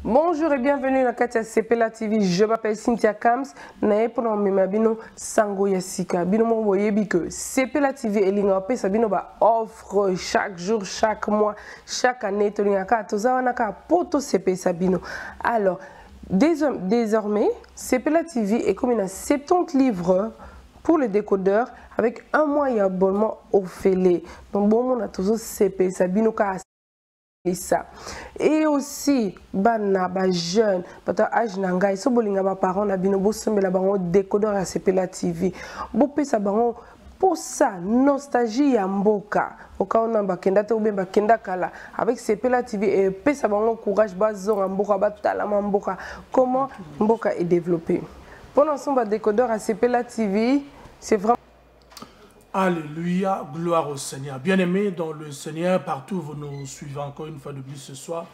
Bonjour et bienvenue dans Katia Sepela TV. Je m'appelle Cynthia Kams. Nae pour me bino sango yasika. Bino mo boyebi que Sepela TV elinga pe sabino ba offre chaque jour, chaque mois, chaque année to linga ka to zawana ka poto sepe sabino. Alors désormais Sepela TV est comme une 70 livres pour le décodeur avec un mois d'abonnement offert. Donc bon on a toujours sepe sabino ka ça. Et aussi, bana ba jeune, bata âge nanga, so bolinga ba parents na bino bo sombela bango décodeur à Sepela TV. Bo pesa bango pour ça nostalgie ya mboka. Oka on ba kenda te ou ba kenda kala avec Sepela TV et pesa bango courage ba zonga mboka ba talama mboka. Comment mboka est développé. Pendant son ba décodeur à Sepela TV, c'est vraiment Alléluia, gloire au Seigneur. Bien-aimés dans le Seigneur, partout vous nous suivez encore une fois de plus ce soir.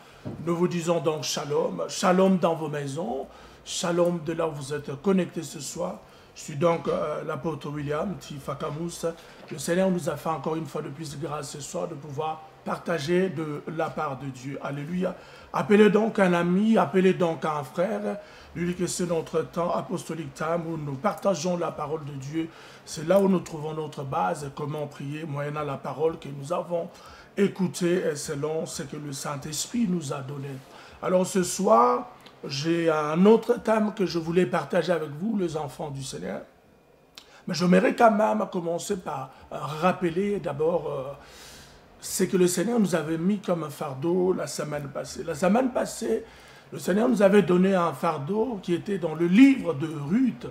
Nous vous disons donc shalom, shalom dans vos maisons, shalom de là où vous êtes connectés ce soir. Je suis donc l'apôtre William Tifakamus. Le Seigneur nous a fait encore une fois de plus grâce ce soir de pouvoir partager de la part de Dieu. Alléluia. Appelez donc un ami, appelez donc un frère. Lui que c'est notre temps apostolique time où nous partageons la parole de Dieu. C'est là où nous trouvons notre base, comment prier moyennant la parole que nous avons écoutée selon ce que le Saint-Esprit nous a donné. Alors ce soir, j'ai un autre thème que je voulais partager avec vous, les enfants du Seigneur. Mais j'aimerais quand même commencer par rappeler d'abord ce que le Seigneur nous avait mis comme un fardeau la semaine passée. La semaine passée, le Seigneur nous avait donné un fardeau qui était dans le livre de Ruth,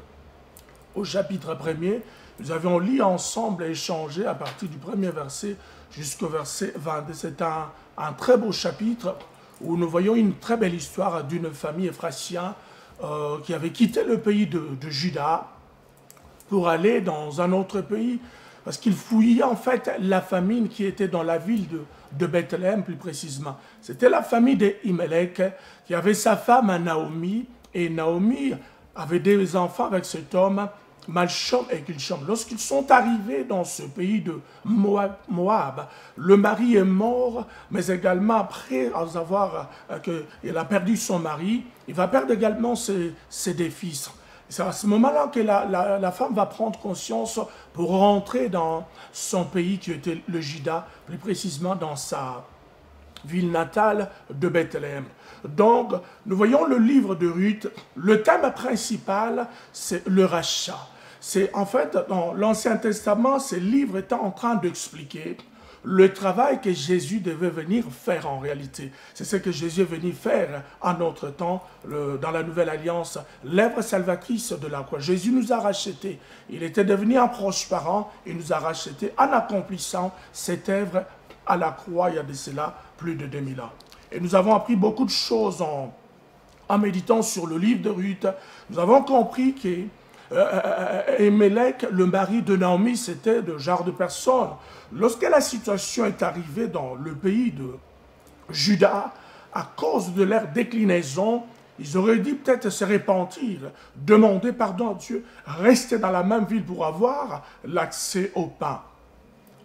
au chapitre 1er. Nous avions lu ensemble et échangé à partir du premier verset jusqu'au verset 22. C'est un très beau chapitre où nous voyons une très belle histoire d'une famille éphratien qui avait quitté le pays de Juda pour aller dans un autre pays parce qu'il fouillait en fait la famine qui était dans la ville de Bethléem plus précisément. C'était la famille d'Imelech qui avait sa femme Naomi et Naomi avait des enfants avec cet homme Malchom et Kilchom. Lorsqu'ils sont arrivés dans ce pays de Moab, le mari est mort, mais également après avoir il a perdu son mari, il va perdre également ses deux fils. C'est à ce moment-là que la femme va prendre conscience pour rentrer dans son pays qui était le Juda, plus précisément dans sa ville natale de Bethléem. Donc, nous voyons le livre de Ruth. Le thème principal, c'est le rachat. C'est en fait, dans l'Ancien Testament, ce livre est en train d'expliquer le travail que Jésus devait venir faire en réalité. C'est ce que Jésus est venu faire en notre temps, dans la Nouvelle Alliance, l'œuvre salvatrice de la croix. Jésus nous a rachetés. Il était devenu un proche parent, il nous a rachetés en accomplissant cette œuvre à la croix il y a de cela plus de 2000 ans. Et nous avons appris beaucoup de choses en méditant sur le livre de Ruth. Nous avons compris que Emelech, le mari de Naomi, c'était le genre de personne. Lorsque la situation est arrivée dans le pays de Juda, à cause de leur déclinaison, ils auraient dit peut-être se repentir, demander pardon à Dieu, rester dans la même ville pour avoir l'accès au pain.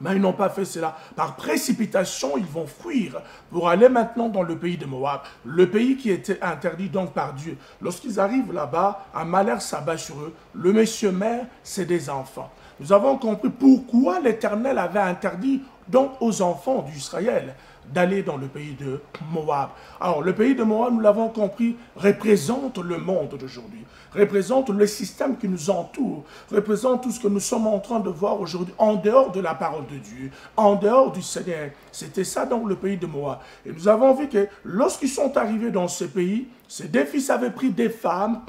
Mais ils n'ont pas fait cela. Par précipitation, ils vont fuir pour aller maintenant dans le pays de Moab, le pays qui était interdit donc par Dieu. Lorsqu'ils arrivent là-bas, un malheur s'abat sur eux. Le monsieur mère, c'est des enfants. Nous avons compris pourquoi l'Éternel avait interdit donc aux enfants d'Israël d'aller dans le pays de Moab. Alors, le pays de Moab, nous l'avons compris, représente le monde d'aujourd'hui, représente le système qui nous entoure, représente tout ce que nous sommes en train de voir aujourd'hui en dehors de la parole de Dieu, en dehors du Seigneur. C'était ça donc le pays de Moab. Et nous avons vu que lorsqu'ils sont arrivés dans ce pays, ces deux fils avaient pris des femmes,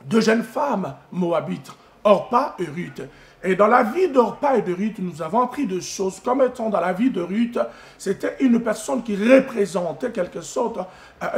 de jeunes femmes moabites, Orpa et Ruth. Et dans la vie d'Orpa et de Ruth, nous avons appris deux choses. Comme étant dans la vie de Ruth, c'était une personne qui représentait quelque sorte,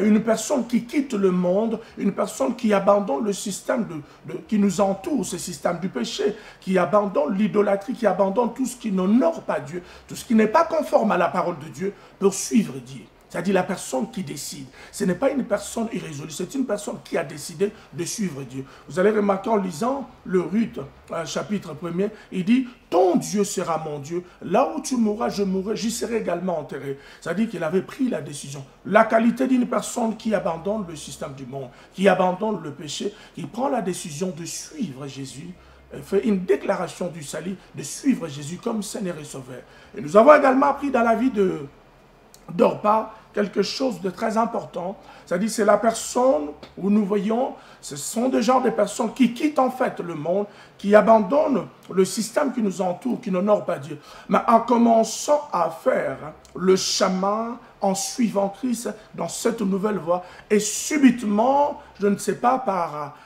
une personne qui quitte le monde, une personne qui abandonne le système qui nous entoure, ce système du péché, qui abandonne l'idolâtrie, qui abandonne tout ce qui n'honore pas Dieu, tout ce qui n'est pas conforme à la parole de Dieu pour suivre Dieu. C'est-à-dire la personne qui décide. Ce n'est pas une personne irrésolue, c'est une personne qui a décidé de suivre Dieu. Vous allez remarquer en lisant le Ruth, chapitre 1er, il dit « Ton Dieu sera mon Dieu, là où tu mourras, je mourrai, j'y serai également enterré. » C'est-à-dire qu'il avait pris la décision. La qualité d'une personne qui abandonne le système du monde, qui abandonne le péché, qui prend la décision de suivre Jésus, fait une déclaration du salut, de suivre Jésus comme Seigneur et Sauveur. Et nous avons également appris dans la vie d'Orpa quelque chose de très important, c'est-à-dire c'est la personne où nous voyons, ce sont des genres de personnes qui quittent en fait le monde, qui abandonnent le système qui nous entoure, qui n'honore pas Dieu, mais en commençant à faire le chemin en suivant Christ dans cette nouvelle voie, et subitement, je ne sais pas par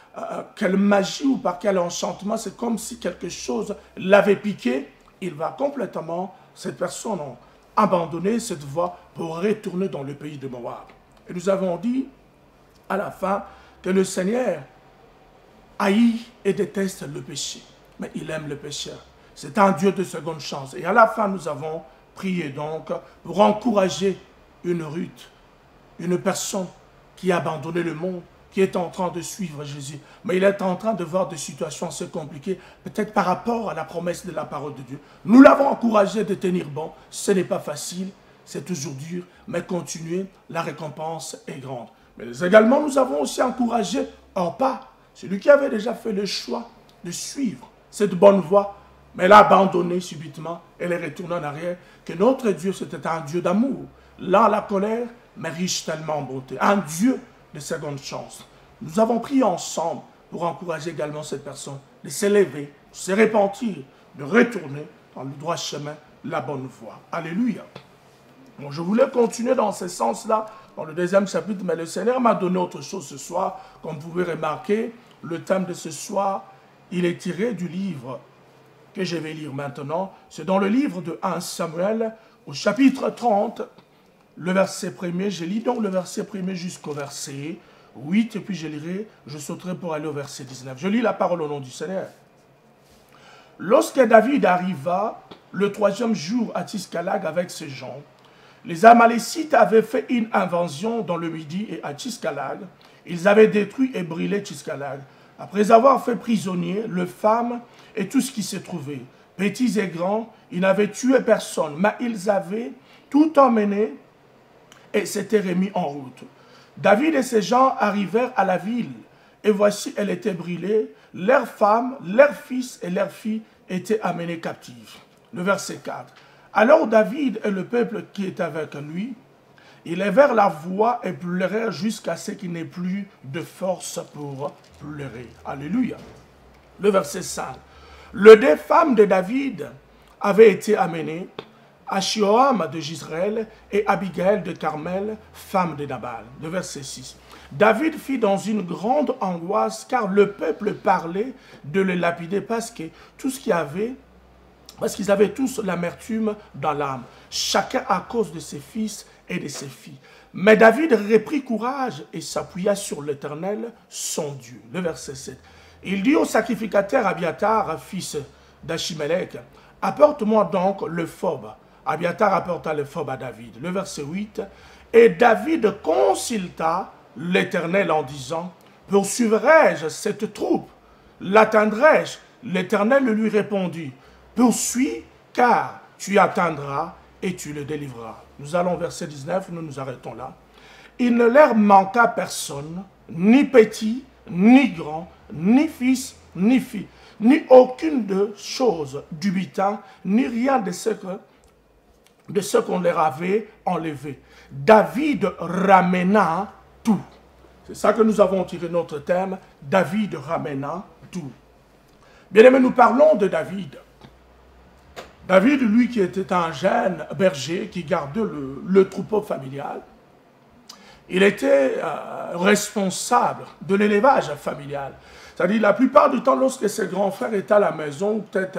quelle magie ou par quel enchantement, c'est comme si quelque chose l'avait piqué, il va complètement, cette personne, abandonner cette voie pour retourner dans le pays de Moab. Et nous avons dit à la fin que le Seigneur haït et déteste le péché, mais il aime le pécheur. C'est un Dieu de seconde chance. Et à la fin, nous avons prié donc pour encourager une Ruth, une personne qui a abandonné le monde, qui est en train de suivre Jésus. Mais il est en train de voir des situations assez compliquées, peut-être par rapport à la promesse de la parole de Dieu. Nous l'avons encouragé de tenir bon. Ce n'est pas facile, c'est toujours dur, mais continuez, la récompense est grande. Mais également, nous avons aussi encouragé Orpa, celui qui avait déjà fait le choix de suivre cette bonne voie, mais elle a abandonné subitement, elle est retournée en arrière, que notre Dieu, c'était un Dieu d'amour. Là, la colère, mais riche tellement en bonté. Un Dieu de seconde chance. Nous avons prié ensemble pour encourager également cette personne de s'élever, de se repentir, de retourner dans le droit chemin, la bonne voie. Alléluia. Bon, je voulais continuer dans ce sens-là, dans le deuxième chapitre, mais le Seigneur m'a donné autre chose ce soir. Comme vous pouvez remarquer, le thème de ce soir, il est tiré du livre que je vais lire maintenant. C'est dans le livre de 1 Samuel, au chapitre 30, le verset 1er, je lis donc le verset 1er jusqu'au verset 8, et puis je sauterai pour aller au verset 19. Je lis la parole au nom du Seigneur. Lorsque David arriva le 3e jour à Tiscalag avec ses gens, les Amalécites avaient fait une invasion dans le Midi et à Tiscalag. Ils avaient détruit et brûlé Tiscalag. Après avoir fait prisonnier les femmes et tout ce qui s'y trouvait, petits et grands, ils n'avaient tué personne, mais ils avaient tout emmené et s'était remis en route. David et ses gens arrivèrent à la ville, et voici, elle était brûlée. Leurs femmes, leurs fils et leurs filles étaient amenés captifs. Le verset 4. Alors David et le peuple qui est avec lui, ils levèrent la voix et pleurèrent jusqu'à ce qu'il n'ait plus de force pour pleurer. Alléluia. Le verset 5. Les 2 femmes de David avaient été amenées, Achioam de Gisraël et Abigail de Carmel, femme de Nabal. Le verset 6. David fit dans une grande angoisse, car le peuple parlait de le lapider parce qu'ils avaient tous l'amertume dans l'âme, chacun à cause de ses fils et de ses filles. Mais David reprit courage et s'appuya sur l'Éternel, son Dieu. Le verset 7. Il dit au sacrificateur Abiatar, fils d'Achimelech, « Apporte-moi donc le phobe. » Abiatar apporta le phobe à David. Le verset 8. Et David consulta l'Éternel en disant, « Poursuivrai-je cette troupe? L'atteindrai-je? » L'Éternel lui répondit, « Poursuis, car tu atteindras et tu le délivreras. » Nous allons au verset 19, nous nous arrêtons là. Il ne leur manqua personne, ni petit, ni grand, ni fils, ni fille, ni aucune de choses du butin, ni rien de ce qu'on leur avait enlevé. David ramena tout. C'est ça que nous avons tiré notre thème, David ramena tout. Bien aimé, nous parlons de David. David, lui qui était un jeune berger qui gardait le troupeau familial, il était responsable de l'élevage familial. C'est-à-dire, la plupart du temps, lorsque ses grands frères étaient à la maison, ou peut-être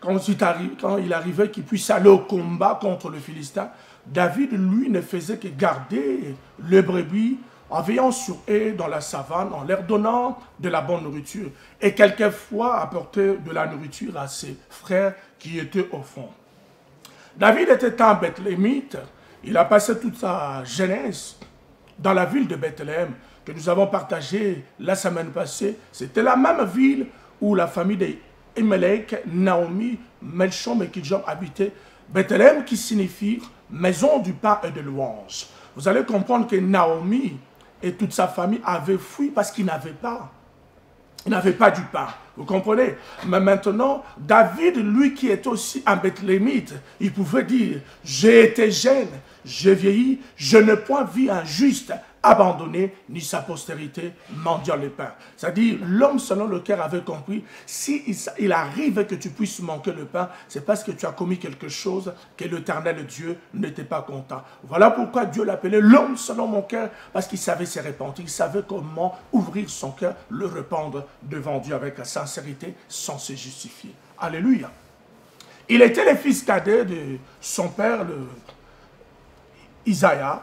quand il arrivait qu'il puisse aller au combat contre le Philistin, David, lui, ne faisait que garder les brebis en veillant sur eux dans la savane, en leur donnant de la bonne nourriture. Et quelquefois apporter de la nourriture à ses frères qui étaient au fond. David était un Bethlémite, Il a passé toute sa jeunesse dans la ville de Bethléem que nous avons partagée la semaine passée. C'était la même ville où la famille d'Elimelech, Naomi, Melchom et Kijom habitaient. Bethléem qui signifie maison du pain et de louange. Vous allez comprendre que Naomi et toute sa famille avaient fui parce qu'ils n'avaient pas. Ils n'avaient pas du pain. Vous comprenez? Mais maintenant, David, lui qui est aussi un Bethlémite, il pouvait dire, j'ai été jeune, j'ai vieilli, je n'ai point vu un juste abandonné, ni sa postérité mendiant le pain. C'est-à-dire, l'homme selon le cœur avait compris, si il arrive que tu puisses manquer le pain, c'est parce que tu as commis quelque chose que l'Éternel Dieu n'était pas content. Voilà pourquoi Dieu l'appelait l'homme selon mon cœur, parce qu'il savait se repentir, il savait comment ouvrir son cœur, le répandre devant Dieu avec la sincérité, sans se justifier. Alléluia. Il était le fils cadet de son père, Isaïe.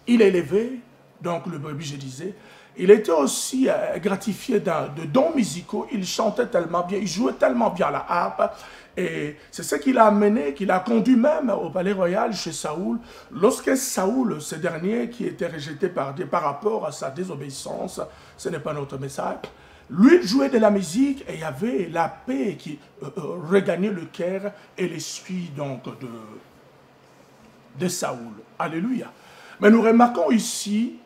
Il est élevé, donc le brebis, je disais. Il était aussi gratifié de dons musicaux. Il chantait tellement bien, il jouait tellement bien la harpe. Et c'est ce qui l'a amené, qui l'a conduit même au palais royal chez Saoul. Lorsque Saoul, ce dernier qui était rejeté par Dieu par rapport à sa désobéissance, ce n'est pas notre message, lui il jouait de la musique et il y avait la paix qui regagnait le cœur et l'esprit donc de Saoul. Alléluia. Mais nous remarquons ici,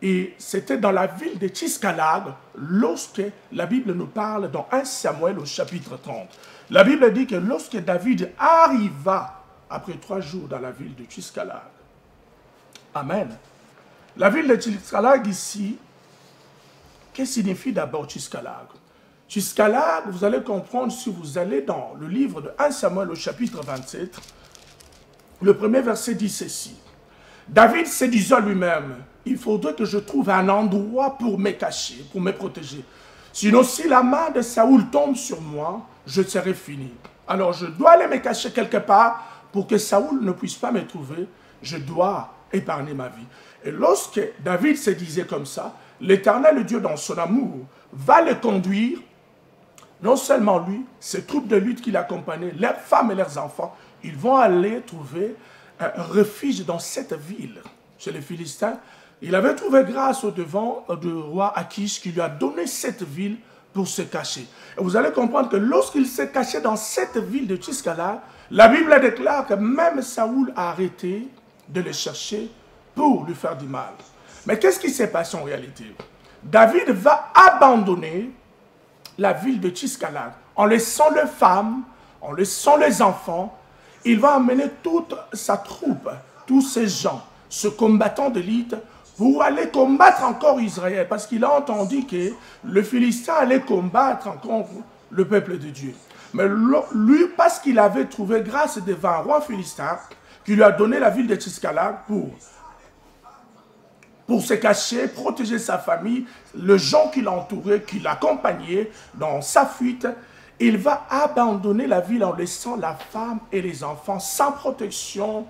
et c'était dans la ville de Tiscalag, lorsque la Bible nous parle dans 1 Samuel au chapitre 30. La Bible dit que lorsque David arriva, après 3 jours dans la ville de Tiscalag, Amen. La ville de Tiscalag ici, qu'est-ce que signifie d'abord Tiscalag? Tiscalag, vous allez comprendre si vous allez dans le livre de 1 Samuel au chapitre 27, le premier verset dit ceci. David se disait lui-même, il faudrait que je trouve un endroit pour me cacher, pour me protéger. Sinon, si la main de Saoul tombe sur moi, je serai fini. Alors, je dois aller me cacher quelque part pour que Saoul ne puisse pas me trouver. Je dois épargner ma vie. Et lorsque David se disait comme ça, l'Éternel Dieu, dans son amour, va le conduire, non seulement lui, ses troupes de lutte qui l'accompagnaient, leurs femmes et leurs enfants, ils vont aller trouver un refuge dans cette ville, chez les Philistins. Il avait trouvé grâce au devant du roi Akish qui lui a donné cette ville pour se cacher. Et vous allez comprendre que lorsqu'il s'est caché dans cette ville de Tiscala, la Bible déclare que même Saoul a arrêté de le chercher pour lui faire du mal. Mais qu'est-ce qui s'est passé en réalité? David va abandonner la ville de Tiscala en laissant les femmes, en laissant les enfants. Il va amener toute sa troupe, tous ces gens, ce combattant d'élite, pour aller combattre encore Israël. Parce qu'il a entendu que le Philistin allait combattre encore le peuple de Dieu. Mais lui, parce qu'il avait trouvé grâce devant un roi philistin, qui lui a donné la ville de Tiscala pour se cacher, protéger sa famille, les gens qui l'entouraient, qui l'accompagnaient dans sa fuite, il va abandonner la ville en laissant la femme et les enfants sans protection,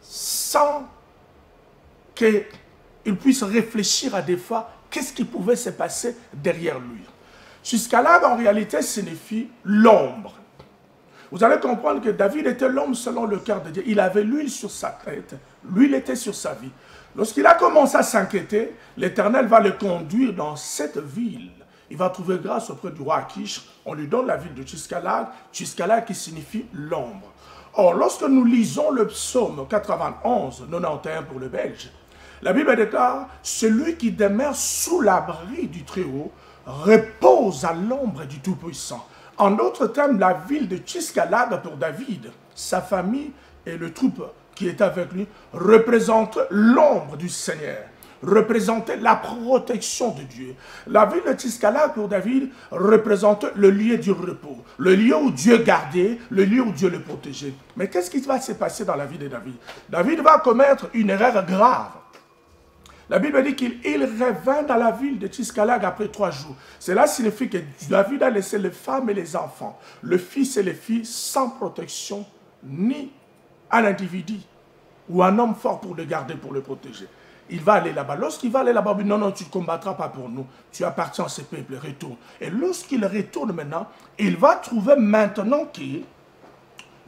sans qu'il puisse réfléchir à des fois qu'est-ce qui pouvait se passer derrière lui. Jusqu'à là, en réalité, signifie l'ombre. Vous allez comprendre que David était l'homme selon le cœur de Dieu. Il avait l'huile sur sa tête, l'huile était sur sa vie. Lorsqu'il a commencé à s'inquiéter, l'Éternel va le conduire dans cette ville. Il va trouver grâce auprès du roi Akish. On lui donne la ville de Tiscalag, Tiscalag qui signifie l'ombre. Or, lorsque nous lisons le psaume 91, 91 pour le Belge, la Bible déclare « Celui qui demeure sous l'abri du Très-Haut repose à l'ombre du Tout-Puissant ». En d'autres termes, la ville de Tiscalag pour David, sa famille et le troupe qui est avec lui représentent l'ombre du Seigneur, représentait la protection de Dieu. La ville de Tiscalag pour David représentait le lieu du repos, le lieu où Dieu gardait, le lieu où Dieu le protégeait. Mais qu'est-ce qui va se passer dans la vie de David? David va commettre une erreur grave. La Bible dit qu'il revint dans la ville de Tiscalag après 3 jours. Cela signifie que David a laissé les femmes et les enfants, le fils et les filles sans protection, ni un individu ou un homme fort pour le garder, pour le protéger. Il va aller là-bas. Lorsqu'il va aller là-bas, non, non, tu ne combattras pas pour nous. Tu appartiens à ce peuple, retourne. Et lorsqu'il retourne maintenant, il va trouver maintenant que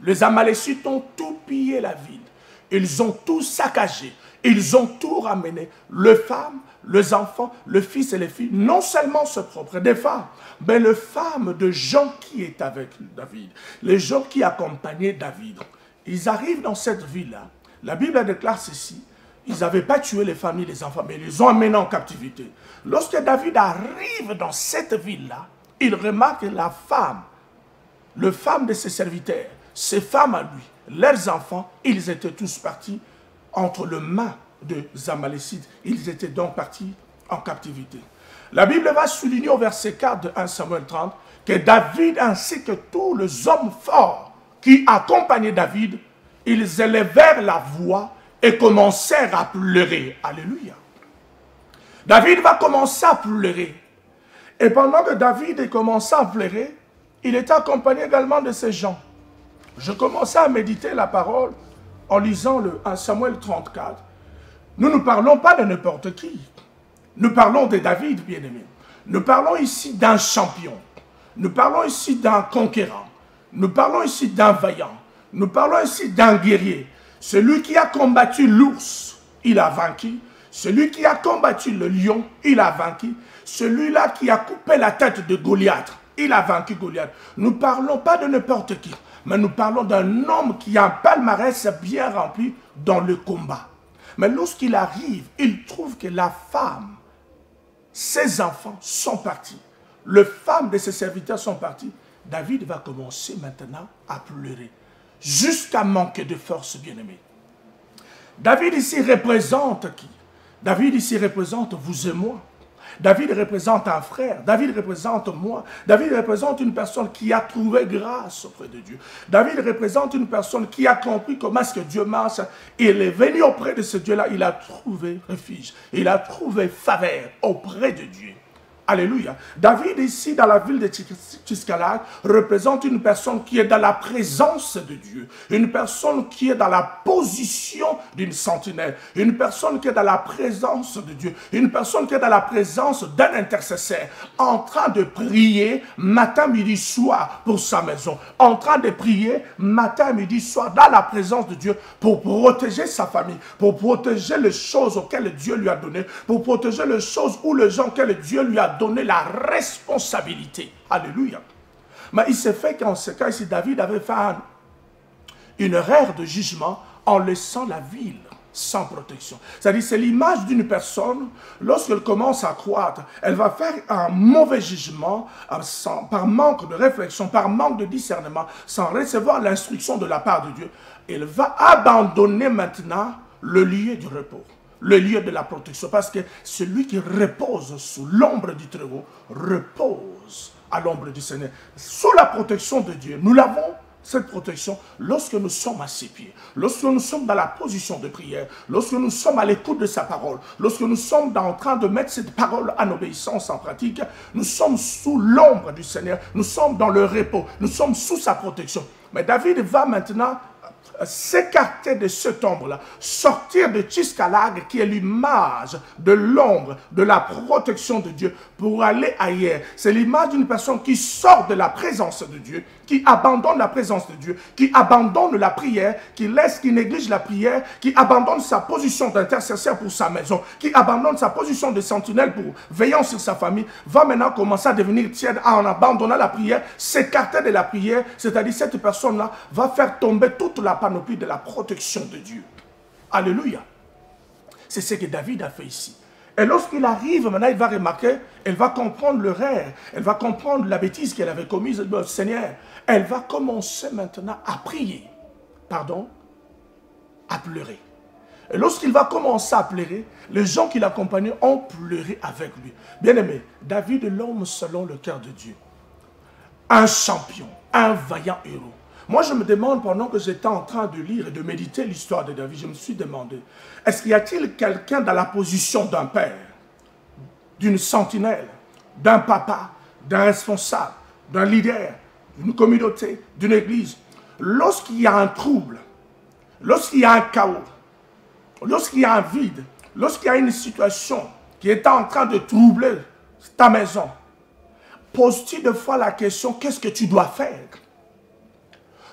Les Amalécites ont tout pillé la ville. Ils ont tout saccagé. Ils ont tout ramené. Les femmes, les enfants, le fils et les filles, non seulement se propres des femmes, mais les femmes de gens qui étaient avec David, les gens qui accompagnaient David. Ils arrivent dans cette ville-là. La Bible déclare ceci. Ils n'avaient pas tué les familles, les enfants, mais ils les ont emmenés en captivité. Lorsque David arrive dans cette ville-là, il remarque la femme, le femme de ses serviteurs, ses femmes à lui, leurs enfants, ils étaient tous partis entre les mains des Amalécites. Ils étaient donc partis en captivité. La Bible va souligner au verset 4 de 1 Samuel 30 que David ainsi que tous les hommes forts qui accompagnaient David, ils élevèrent la voix et commencèrent à pleurer. Alléluia. David va commencer à pleurer. Et pendant que David commençait à pleurer, il était accompagné également de ces gens. Je commençais à méditer la parole en lisant le 1 Samuel 34. Nous ne parlons pas de n'importe qui. Nous parlons de David, bien-aimé. Nous parlons ici d'un champion. Nous parlons ici d'un conquérant. Nous parlons ici d'un vaillant. Nous parlons ici d'un guerrier. Celui qui a combattu l'ours, il a vaincu. Celui qui a combattu le lion, il a vaincu. Celui-là qui a coupé la tête de Goliath, il a vaincu Goliath. Nous ne parlons pas de n'importe qui, mais nous parlons d'un homme qui a un palmarès bien rempli dans le combat. Mais lorsqu'il arrive, il trouve que la femme, ses enfants sont partis. Les femmes de ses serviteurs sont partis. David va commencer maintenant à pleurer, jusqu'à manquer de force, bien-aimé. David ici représente qui? David ici représente vous et moi. David représente un frère. David représente moi. David représente une personne qui a trouvé grâce auprès de Dieu. David représente une personne qui a compris comment est-ce que Dieu marche. Il est venu auprès de ce Dieu-là. Il a trouvé refuge. Il a trouvé faveur auprès de Dieu. Alléluia. David ici dans la ville de Tchiskalag représente une personne qui est dans la présence de Dieu. Une personne qui est dans la position d'une sentinelle. Une personne qui est dans la présence de Dieu. Une personne qui est dans la présence d'un intercesseur. En train de prier matin, midi, soir pour sa maison. En train de prier matin, midi, soir dans la présence de Dieu pour protéger sa famille. Pour protéger les choses auxquelles Dieu lui a donné. Pour protéger les choses ou les gens auxquels Dieu lui a donné la responsabilité. Alléluia. Mais il s'est fait qu'en ce cas ici, David avait fait une erreur de jugement en laissant la ville sans protection. C'est-à-dire, c'est l'image d'une personne, lorsqu'elle commence à croître, elle va faire un mauvais jugement par manque de réflexion, par manque de discernement, sans recevoir l'instruction de la part de Dieu. Elle va abandonner maintenant le lieu du repos, le lieu de la protection, parce que celui qui repose sous l'ombre du Très-Haut repose à l'ombre du Seigneur. Sous la protection de Dieu, nous l'avons, cette protection, lorsque nous sommes à ses pieds, lorsque nous sommes dans la position de prière, lorsque nous sommes à l'écoute de sa parole, lorsque nous sommes en train de mettre cette parole en obéissance, en pratique, nous sommes sous l'ombre du Seigneur, nous sommes dans le repos, nous sommes sous sa protection. Mais David va maintenant s'écarter de cette ombre-là, sortir de Tchiskalag qui est l'image de l'ombre, de la protection de Dieu pour aller ailleurs. C'est l'image d'une personne qui sort de la présence de Dieu, qui abandonne la présence de Dieu, qui abandonne la prière, qui néglige la prière, qui abandonne sa position d'intercesseur pour sa maison, qui abandonne sa position de sentinelle pour veillant sur sa famille, va maintenant commencer à devenir tiède en abandonnant la prière, s'écarter de la prière, c'est-à-dire cette personne-là va faire tomber toute la panoplie de la protection de Dieu. Alléluia. C'est ce que David a fait ici. Et lorsqu'il arrive, maintenant il va remarquer, elle va comprendre l'erreur, elle va comprendre la bêtise qu'elle avait commise, le Seigneur. Elle va commencer maintenant à prier, pardon, à pleurer. Et lorsqu'il va commencer à pleurer, les gens qui l'accompagnaient ont pleuré avec lui. Bien-aimé, David est l'homme selon le cœur de Dieu. Un champion, un vaillant héros. Moi, je me demande, pendant que j'étais en train de lire et de méditer l'histoire de David, je me suis demandé, est-ce qu'il y a-t-il quelqu'un dans la position d'un père, d'une sentinelle, d'un papa, d'un responsable, d'un leader, d'une communauté, d'une église, lorsqu'il y a un trouble, lorsqu'il y a un chaos, lorsqu'il y a un vide, lorsqu'il y a une situation qui est en train de troubler ta maison, poses-tu des fois la question, qu'est-ce que tu dois faire?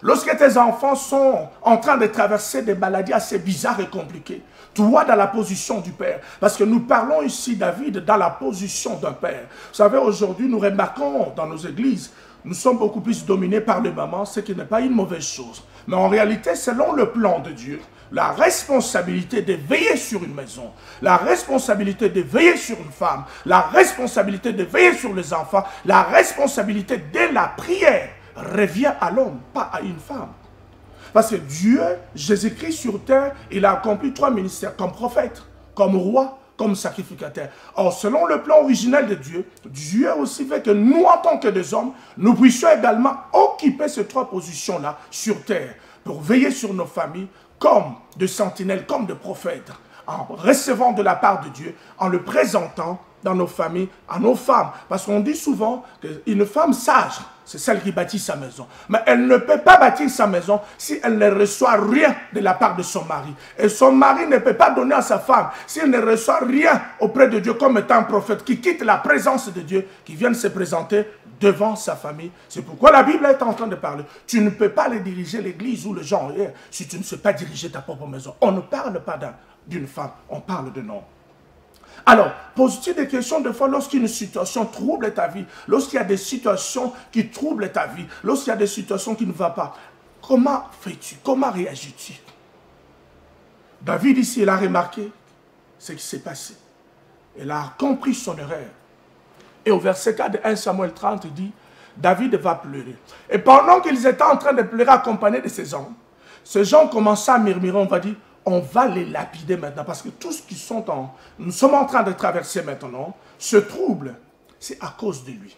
Lorsque tes enfants sont en train de traverser des maladies assez bizarres et compliquées, toi dans la position du père, parce que nous parlons ici, David, dans la position d'un père. Vous savez, aujourd'hui, nous remarquons dans nos églises, nous sommes beaucoup plus dominés par les mamans, ce qui n'est pas une mauvaise chose. Mais en réalité, selon le plan de Dieu, la responsabilité de veiller sur une maison, la responsabilité de veiller sur une femme, la responsabilité de veiller sur les enfants, la responsabilité de la prière revient à l'homme, pas à une femme. Parce que Dieu, Jésus-Christ sur terre, il a accompli 3 ministères, comme prophète, comme roi, comme sacrificateur. Or, selon le plan originel de Dieu, Dieu aussi fait que nous, en tant que des hommes, nous puissions également occuper ces 3 positions-là sur terre, pour veiller sur nos familles, comme de sentinelles, comme de prophètes, en recevant de la part de Dieu, en le présentant dans nos familles, à nos femmes. Parce qu'on dit souvent qu'une femme sage, c'est celle qui bâtit sa maison. Mais elle ne peut pas bâtir sa maison si elle ne reçoit rien de la part de son mari. Et son mari ne peut pas donner à sa femme s'il ne reçoit rien auprès de Dieu comme étant un prophète qui quitte la présence de Dieu, qui vient se présenter devant sa famille. C'est pourquoi la Bible est en train de parler. Tu ne peux pas aller diriger l'église ou le genre si tu ne sais pas diriger ta propre maison. On ne parle pas d'une femme, on parle d'un homme. Alors, poses-tu des questions des fois lorsqu'une situation trouble ta vie, lorsqu'il y a des situations qui troublent ta vie, lorsqu'il y a des situations qui ne vont pas, comment fais-tu? Comment réagis-tu? David ici, il a remarqué ce qui s'est passé. Il a compris son erreur. Et au verset 4 de 1 Samuel 30, il dit, David va pleurer. Et pendant qu'ils étaient en train de pleurer accompagnés de ces gens commençaient à murmurer, on va dire, on va les lapider maintenant, parce que tout ce qui nous sommes en train de traverser maintenant, ce trouble, c'est à cause de lui.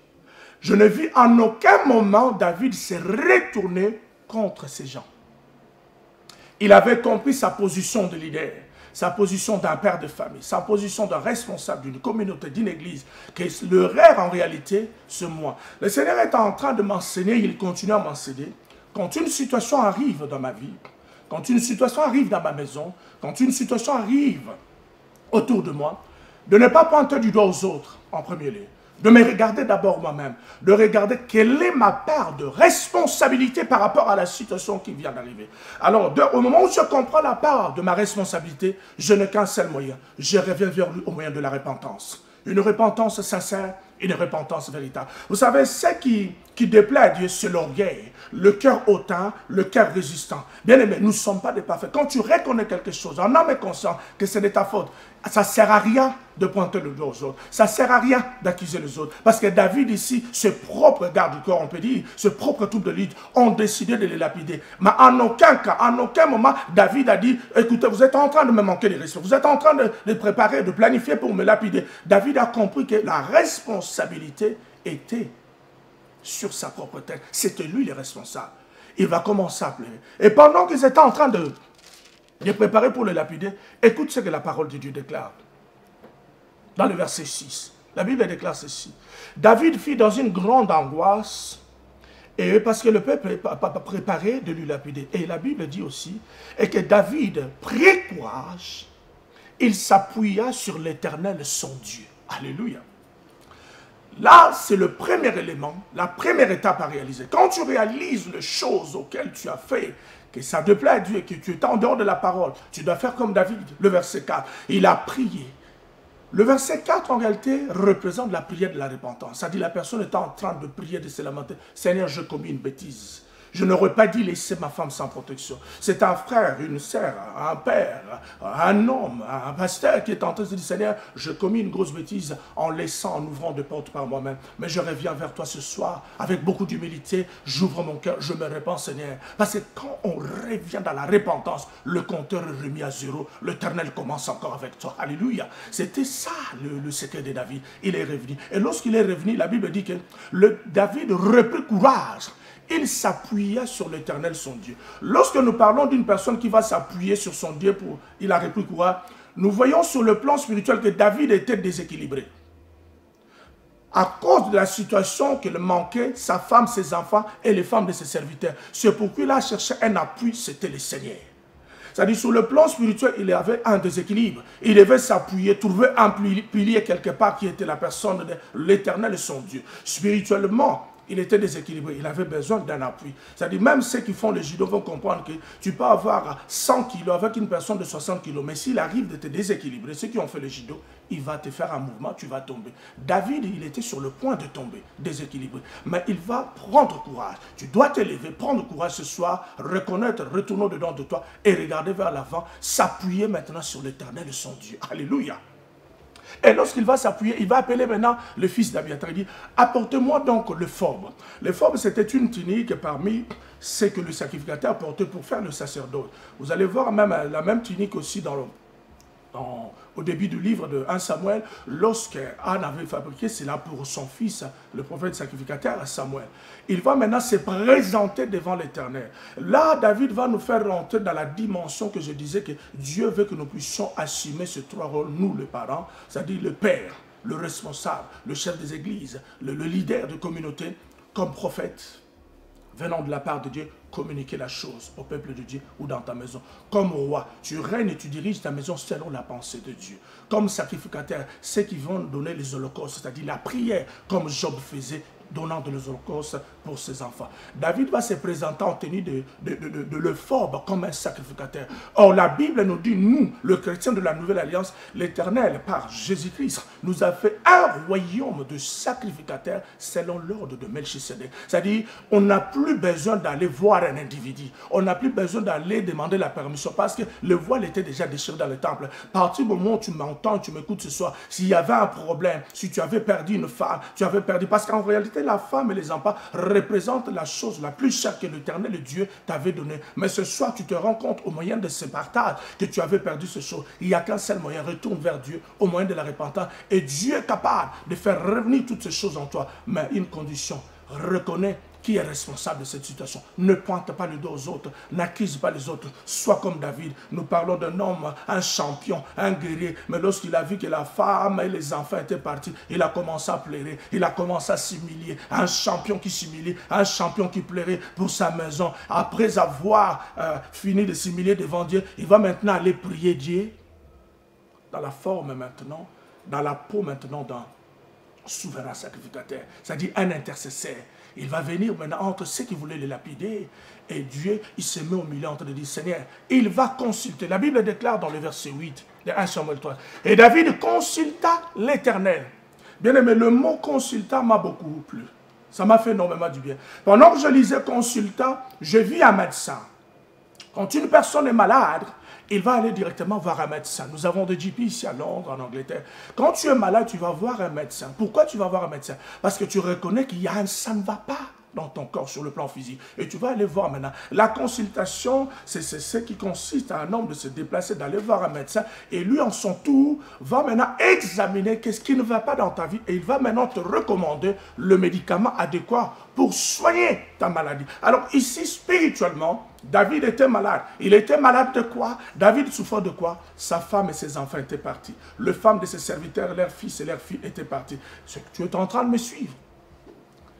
Je ne vis en aucun moment David se retourner contre ces gens. Il avait compris sa position de leader, sa position d'un père de famille, sa position d'un responsable d'une communauté, d'une église, que le rêve en réalité, c'est moi. Le Seigneur est en train de m'enseigner, il continue à m'enseigner. Quand une situation arrive dans ma vie, quand une situation arrive dans ma maison, quand une situation arrive autour de moi, de ne pas pointer du doigt aux autres en premier lieu, de me regarder d'abord moi-même, de regarder quelle est ma part de responsabilité par rapport à la situation qui vient d'arriver. Alors, au moment où je comprends la part de ma responsabilité, je n'ai qu'un seul moyen, je reviens vers lui au moyen de la repentance. Une repentance sincère, une repentance véritable. Vous savez, ce qui déplaît à Dieu, c'est l'orgueil, le cœur hautain, le cœur résistant. Bien aimé, nous ne sommes pas des parfaits. Quand tu reconnais quelque chose, en âme et conscience que c'est de ta faute, ça ne sert à rien de pointer le doigt aux autres. Ça ne sert à rien d'accuser les autres. Parce que David ici, ses propres gardes du corps, on peut dire, ses propres troupes de lutte, ont décidé de les lapider. Mais en aucun cas, en aucun moment, David a dit, écoutez, vous êtes en train de me manquer de respect. Vous êtes en train de préparer, de planifier pour me lapider. David a compris que la responsabilité était sur sa propre tête. C'était lui le responsable. Il va commencer à pleurer. Et pendant qu'ils étaient en train de préparer pour le lapider, écoute ce que la parole de Dieu déclare. Dans le verset 6, la Bible déclare ceci. David fut dans une grande angoisse, et parce que le peuple préparait de lui lapider. Et la Bible dit aussi, et que David prit courage, il s'appuya sur l'Éternel son Dieu. Alléluia. Là, c'est le premier élément, la première étape à réaliser. Quand tu réalises les choses auxquelles tu as fait, que ça te plaît à Dieu, que tu es en dehors de la parole, tu dois faire comme David. Le verset 4, il a prié. Le verset 4, en réalité, représente la prière de la repentance. Ça dit, la personne est en train de prier, de se lamenter. Seigneur, je commis une bêtise. Je n'aurais pas dit laisser ma femme sans protection. C'est un frère, une sœur, un père, un homme, un pasteur qui est en train de se dire, Seigneur, je commis une grosse bêtise en laissant, en ouvrant des portes par moi-même. Mais je reviens vers toi ce soir avec beaucoup d'humilité. J'ouvre mon cœur, je me répands, Seigneur. Parce que quand on revient dans la repentance, le compteur est remis à zéro. L'Éternel commence encore avec toi. Alléluia. C'était ça le secret de David. Il est revenu. Et lorsqu'il est revenu, la Bible dit que David reprit courage. Il s'appuya sur l'Éternel son Dieu. Lorsque nous parlons d'une personne qui va s'appuyer sur son Dieu, il a repris courage, nous voyons sur le plan spirituel que David était déséquilibré. À cause de la situation qu'il manquait, sa femme, ses enfants et les femmes de ses serviteurs. C'est pourquoi il a cherché un appui, c'était le Seigneur. C'est-à-dire sur le plan spirituel, il avait un déséquilibre. Il devait s'appuyer, trouver un pilier quelque part qui était la personne de l'Éternel son Dieu. Spirituellement, il était déséquilibré. Il avait besoin d'un appui. C'est-à-dire, même ceux qui font le judo vont comprendre que tu peux avoir 100 kilos avec une personne de 60 kilos. Mais s'il arrive de te déséquilibrer, ceux qui ont fait le judo, il va te faire un mouvement, tu vas tomber. David, il était sur le point de tomber, déséquilibré. Mais il va prendre courage. Tu dois te lever, prendre courage ce soir, reconnaître, retourner dedans de toi et regarder vers l'avant, s'appuyer maintenant sur l'Éternel de son Dieu. Alléluia. Et lorsqu'il va s'appuyer, il va appeler maintenant le fils d'Abiathar. Il dit, apportez-moi donc le forbe. Le forbe, c'était une tunique parmi ce que le sacrificateur portait pour faire le sacerdoce. Vous allez voir même la même tunique aussi au début du livre de 1 Samuel, lorsque Anne avait fabriqué cela pour son fils, le prophète sacrificateur Samuel. Il va maintenant se présenter devant l'Éternel. Là, David va nous faire rentrer dans la dimension que je disais que Dieu veut que nous puissions assumer ces trois rôles, nous les parents, c'est-à-dire le père, le responsable, le chef des églises, le leader de communauté, comme prophète, venant de la part de Dieu, communiquer la chose au peuple de Dieu ou dans ta maison. Comme roi, tu règnes et tu diriges ta maison selon la pensée de Dieu. Comme sacrificateur, ceux qui vont donner les holocaustes, c'est-à-dire la prière, comme Job faisait, donnant de l'holocauste pour ses enfants. David va se présenter en tenue de l'euphorbe comme un sacrificateur. Or, la Bible nous dit, nous, le chrétien de la Nouvelle Alliance, l'Éternel, par Jésus-Christ, nous a fait un royaume de sacrificateurs selon l'ordre de Melchisédek. C'est-à-dire, on n'a plus besoin d'aller voir un individu. On n'a plus besoin d'aller demander la permission parce que le voile était déjà déchiré dans le temple. À partir du moment où tu m'entends, tu m'écoutes ce soir, s'il y avait un problème, si tu avais perdu une femme, tu avais perdu, parce qu'en réalité, la femme et les enfants représentent la chose la plus chère que l'Éternel Dieu t'avait donnée. Mais ce soir, tu te rends compte au moyen de ce partage que tu avais perdu ce chose. Il n'y a qu'un seul moyen, retourne vers Dieu au moyen de la repentance. Et Dieu est capable de faire revenir toutes ces choses en toi. Mais une condition, reconnais qui est responsable de cette situation. Ne pointe pas le dos aux autres, n'accuse pas les autres. Sois comme David. Nous parlons d'un homme, un champion, un guerrier. Mais lorsqu'il a vu que la femme et les enfants étaient partis, il a commencé à pleurer. Il a commencé à s'humilier. Un champion qui s'humilie, un champion qui pleurait pour sa maison. Après avoir fini de s'humilier devant Dieu, il va maintenant aller prier Dieu dans la forme maintenant, dans la peau maintenant d'un souverain sacrificateur. C'est-à-dire un intercesseur. Il va venir maintenant entre ceux qui voulaient le lapider et Dieu, il se met au milieu en train de dire, Seigneur, il va consulter. La Bible déclare dans le verset 8 de 1 Samuel 3. Et David consulta l'Éternel. Bien aimé, le mot consulta m'a beaucoup plu. Ça m'a fait énormément du bien. Pendant que je lisais consulta, je vis un médecin. Quand une personne est malade, il va aller directement voir un médecin. Nous avons des GP ici à Londres, en Angleterre. Quand tu es malade, tu vas voir un médecin. Pourquoi tu vas voir un médecin? Parce que tu reconnais qu'il y a ça ne va pas dans ton corps sur le plan physique. Et tu vas aller voir maintenant. La consultation, c'est ce qui consiste à un homme de se déplacer, d'aller voir un médecin. Et lui, en son tour, va maintenant examiner qu'est-ce qui ne va pas dans ta vie. Et il va maintenant te recommander le médicament adéquat pour soigner ta maladie. Alors ici, spirituellement, David était malade. Il était malade de quoi? David souffrait de quoi? Sa femme et ses enfants étaient partis. Les femmes de ses serviteurs, leurs fils et leurs filles étaient partis. Tu es en train de me suivre.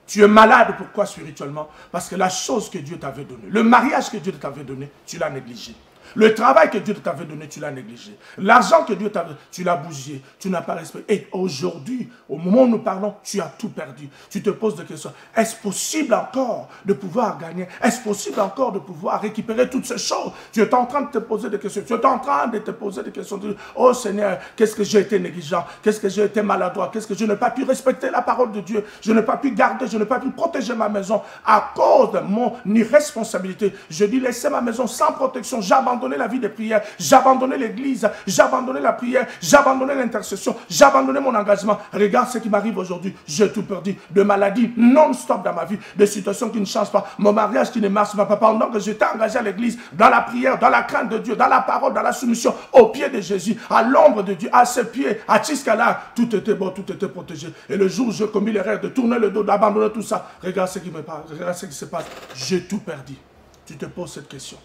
Tu es malade, pourquoi spirituellement? Parce que la chose que Dieu t'avait donnée, le mariage que Dieu t'avait donné, tu l'as négligé. Le travail que Dieu t'avait donné, tu l'as négligé. L'argent que Dieu t'avait donné, tu l'as bougé. Tu n'as pas respecté. Et aujourd'hui, au moment où nous parlons, tu as tout perdu. Tu te poses des questions. Est-ce possible encore de pouvoir gagner? Est-ce possible encore de pouvoir récupérer toutes ces choses? Tu es en train de te poser des questions. Tu es en train de te poser des questions. Oh Seigneur, qu'est-ce que j'ai été négligent? Qu'est-ce que j'ai été maladroit? Qu'est-ce que je n'ai pas pu respecter la parole de Dieu? Je n'ai pas pu garder, je n'ai pas pu protéger ma maison à cause de mon irresponsabilité. Je dis laisser ma maison sans protection. J'abandonne la vie de prière, j'ai abandonné l'église, j'ai abandonné la prière, j'ai abandonné l'intercession, j'ai abandonné mon engagement. Regarde ce qui m'arrive aujourd'hui, j'ai tout perdu, de maladies non-stop dans ma vie, de situations qui ne changent pas, mon mariage qui ne marche pas, pendant que j'étais engagé à l'église, dans la prière, dans la crainte de Dieu, dans la parole, dans la soumission, aux pieds de Jésus, à l'ombre de Dieu, à ses pieds, à Tiskala, tout était bon, tout était protégé. Et le jour où j'ai commis l'erreur de tourner le dos, d'abandonner tout ça, regarde ce qui me passe, regarde ce qui se passe, j'ai tout perdu. Tu te poses cette question.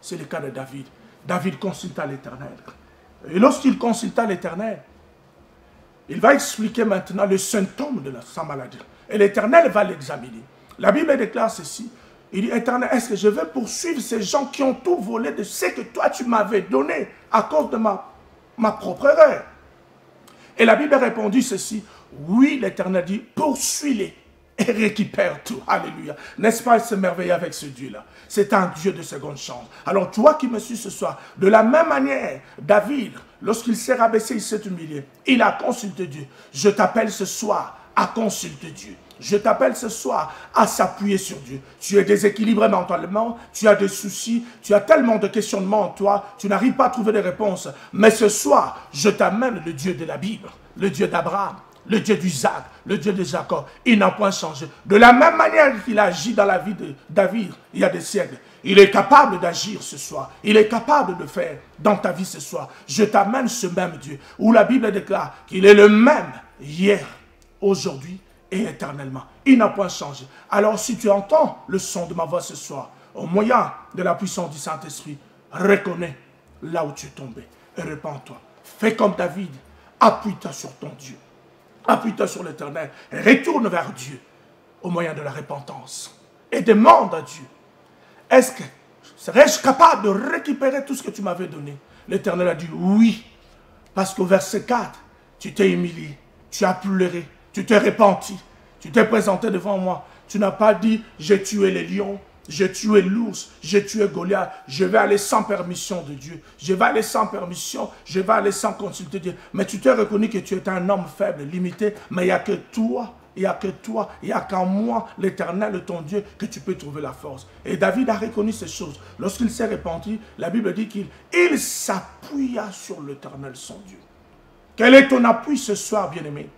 C'est le cas de David. David consulta l'Éternel. Et lorsqu'il consulta l'Éternel, il va expliquer maintenant le symptôme de sa maladie. Et l'Éternel va l'examiner. La Bible déclare ceci. Il dit, Éternel, est-ce que je vais poursuivre ces gens qui ont tout volé de ce que toi tu m'avais donné à cause de ma propre erreur? Et la Bible répondit ceci. Oui, l'Éternel dit, poursuis-les et récupère tout. Alléluia. N'est-ce pas s'émerveiller avec ce Dieu-là? C'est un Dieu de seconde chance. Alors toi qui me suis ce soir, de la même manière, David, lorsqu'il s'est rabaissé, il s'est humilié. Il a consulté Dieu. Je t'appelle ce soir à consulter Dieu. Je t'appelle ce soir à s'appuyer sur Dieu. Tu es déséquilibré mentalement, tu as des soucis, tu as tellement de questionnements en toi, tu n'arrives pas à trouver des réponses. Mais ce soir, je t'amène le Dieu de la Bible, le Dieu d'Abraham, le Dieu d'Isaac, le Dieu de Jacob. Il n'a point changé. De la même manière qu'il agit dans la vie de David il y a des siècles, il est capable d'agir ce soir. Il est capable de faire dans ta vie ce soir. Je t'amène ce même Dieu, où la Bible déclare qu'il est le même hier, aujourd'hui et éternellement. Il n'a point changé. Alors si tu entends le son de ma voix ce soir, au moyen de la puissance du Saint-Esprit, reconnais là où tu es tombé et répands-toi. Fais comme David, appuie-toi sur ton Dieu. Appuie-toi sur l'Éternel et retourne vers Dieu au moyen de la repentance. Et demande à Dieu, est-ce que serais-je capable de récupérer tout ce que tu m'avais donné? L'Éternel a dit oui, parce qu'au verset 4, tu t'es humilié, tu as pleuré, tu t'es repenti, tu t'es présenté devant moi. Tu n'as pas dit, j'ai tué les lions, j'ai tué l'ours, j'ai tué Goliath. Je vais aller sans permission de Dieu. Je vais aller sans permission, je vais aller sans consulter Dieu. Mais tu t'es reconnu que tu es un homme faible, limité. Mais il n'y a que toi, il n'y a que toi, il n'y a qu'en moi, l'Éternel, ton Dieu, que tu peux trouver la force. Et David a reconnu ces choses. Lorsqu'il s'est repenti, la Bible dit qu'il s'appuya sur l'Éternel, son Dieu. Quel est ton appui ce soir, bien-aimé?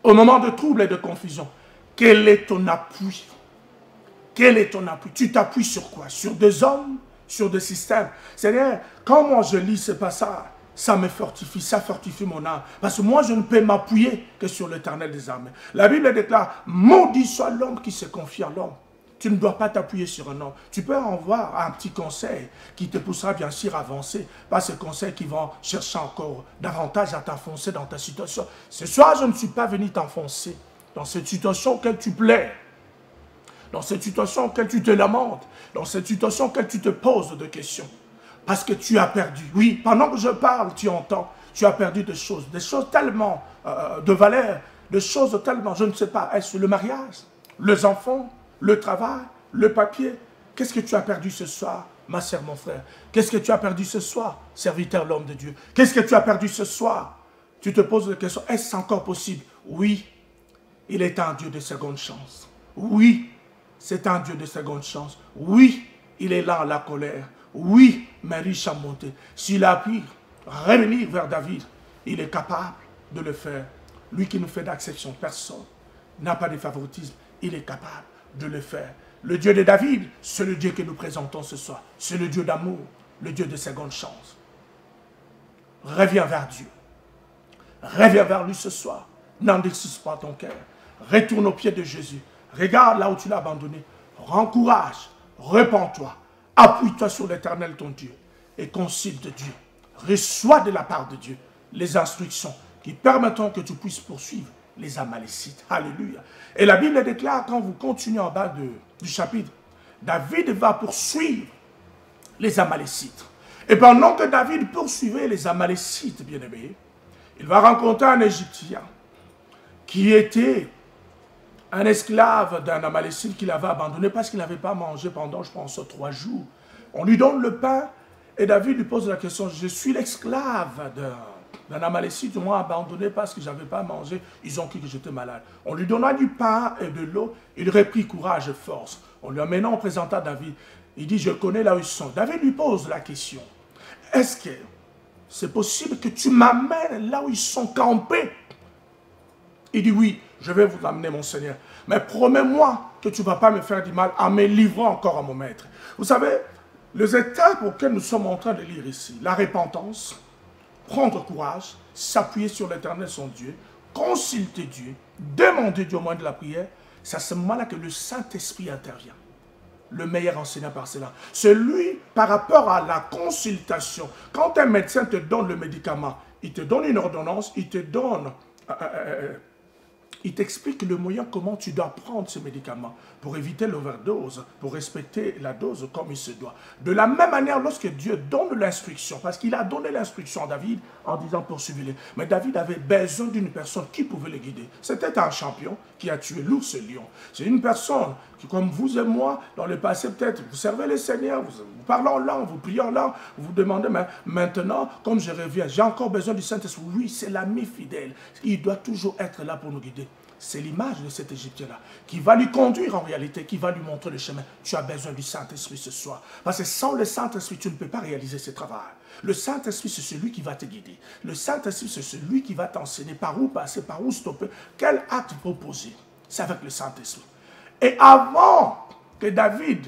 Au moment de trouble et de confusion, quel est ton appui? Quel est ton appui? Tu t'appuies sur quoi? Sur des hommes? Sur des systèmes? C'est-à-dire, quand moi je lis ce passage, ça me fortifie, ça fortifie mon âme. Parce que moi, je ne peux m'appuyer que sur l'Éternel des armées. La Bible déclare, maudit soit l'homme qui se confie à l'homme. Tu ne dois pas t'appuyer sur un homme. Tu peux avoir un petit conseil qui te poussera bien sûr à avancer. Pas ce conseil qui va chercher encore davantage à t'enfoncer dans ta situation. Ce soir, je ne suis pas venu t'enfoncer dans cette situation auquel tu plais. Dans cette situation auquel tu te lamentes. Dans cette situation auquel tu te poses des questions. Parce que tu as perdu. Oui, pendant que je parle, tu entends. Tu as perdu des choses tellement de valeur. Des choses tellement, je ne sais pas, est-ce le mariage, les enfants, le travail, le papier? Qu'est-ce que tu as perdu ce soir, ma sœur, mon frère? Qu'est-ce que tu as perdu ce soir, serviteur, l'homme de Dieu? Qu'est-ce que tu as perdu ce soir? Tu te poses la question, est-ce encore possible? Oui, il est un Dieu de seconde chance. Oui, c'est un Dieu de seconde chance. Oui, il est là à la colère. Oui, mais riche à monter. S'il a pu revenir vers David, il est capable de le faire. Lui qui ne fait d'acception, personne n'a pas de favoritisme. Il est capable de le faire. Le Dieu de David, c'est le Dieu que nous présentons ce soir. C'est le Dieu d'amour, le Dieu de seconde chance. Reviens vers Dieu. Reviens vers lui ce soir. N'endurcis pas ton cœur. Retourne aux pieds de Jésus. Regarde là où tu l'as abandonné. Rends courage. Repends-toi. Appuie-toi sur l'Éternel ton Dieu. Et consulte Dieu. Reçois de la part de Dieu les instructions qui permettront que tu puisses poursuivre les Amalécites. Alléluia. Et la Bible déclare, quand vous continuez en bas du chapitre, David va poursuivre les Amalécites. Et pendant que David poursuivait les Amalécites, bien-aimés, il va rencontrer un Égyptien qui était un esclave d'un Amalécite qu'il avait abandonné parce qu'il n'avait pas mangé pendant, je pense, 3 jours. On lui donne le pain et David lui pose la question, je suis l'esclave d'un Amalécite, ils m'ont abandonné parce que je n'avais pas mangé, ils ont cru que j'étais malade. On lui donna du pain et de l'eau, il reprit courage et force. On lui amena, on présenta David. Il dit, je connais là où ils sont. David lui pose la question, est-ce que c'est possible que tu m'amènes là où ils sont campés? Il dit, oui, je vais vous amener mon Seigneur. Mais promets-moi que tu ne vas pas me faire du mal en me livrant encore à mon maître. Vous savez, les étapes auxquelles nous sommes en train de lire ici, la repentance, prendre courage, s'appuyer sur l'Éternel son Dieu, consulter Dieu, demander Dieu au moyen de la prière, c'est à ce moment-là que le Saint-Esprit intervient. Le meilleur enseignant par cela. C'est lui, par rapport à la consultation. Quand un médecin te donne le médicament, il te donne une ordonnance, il te donne il t'explique le moyen comment tu dois prendre ce médicament pour éviter l'overdose, pour respecter la dose comme il se doit. De la même manière, lorsque Dieu donne l'instruction, parce qu'il a donné l'instruction à David en disant poursuivez-les, mais David avait besoin d'une personne qui pouvait le guider. C'était un champion qui a tué l'ours et le lion. C'est une personne qui, comme vous et moi, dans le passé peut-être, vous servez le Seigneur, vous parlez en langue, vous priez en langue, vous demandez, mais maintenant, comme je reviens, j'ai encore besoin du Saint-Esprit. Oui, c'est l'ami fidèle. Il doit toujours être là pour nous guider. C'est l'image de cet Égyptien-là qui va lui conduire en réalité, qui va lui montrer le chemin. Tu as besoin du Saint-Esprit ce soir. Parce que sans le Saint-Esprit, tu ne peux pas réaliser ce travail. Le Saint-Esprit, c'est celui qui va te guider. Le Saint-Esprit, c'est celui qui va t'enseigner par où passer, par où stopper, quel acte proposer. C'est avec le Saint-Esprit. Et avant que David